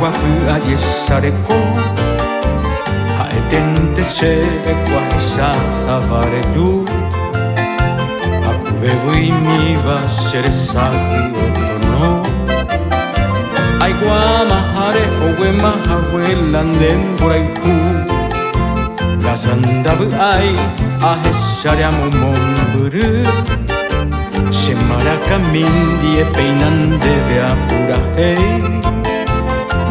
aye sareko haetente sekwa esatavare yu akuvevi miva seresaki otono aigua mahare owe mahawelan boraihu gasandavu ai ahesariamo momburu Shemaraka mindie peinandeve apura hei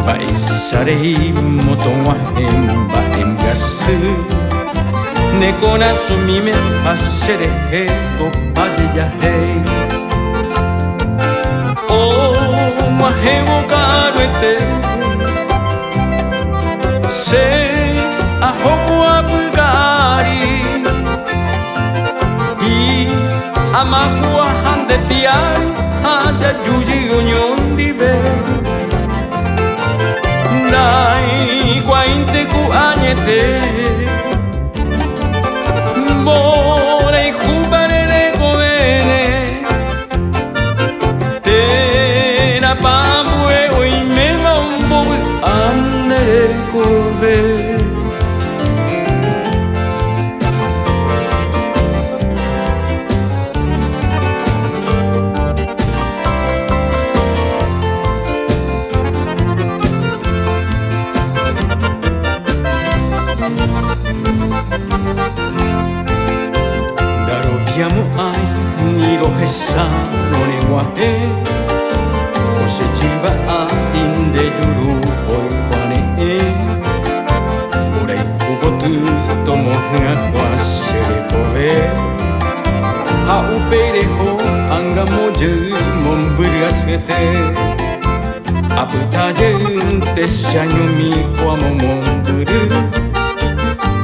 Baisarei motonwa hemba emgasu Nekona sumime asere he topaje ya hei O mahewo karuete Se ahoku apugari Amakua hande tiari aja yuji union dive Nai kwa inte ku añete Bore y jubarere govene Tera pambue oi mema un bobe andere kove Daroviamo ai niro hesa no ne wahe Ose jiva a inde yuru oi wane e Orei kubotu tomo hua wa sere pohe Ha upere ho anga moje momburi asete Aputaje te shanyo mi kwa momburu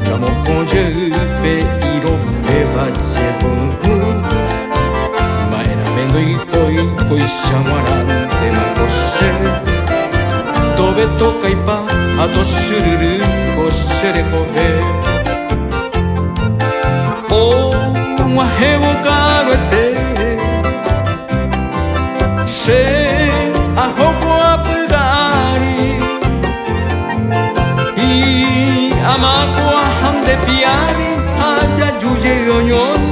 Kamo konje pe iro pe vaje bonhu Maena mendo i koi shamaran de makoshe Tobe toka ipa ato shururu koshere kohe O wahewo karuete Se ahoko apugari I amakua hande piari aja yuye oñon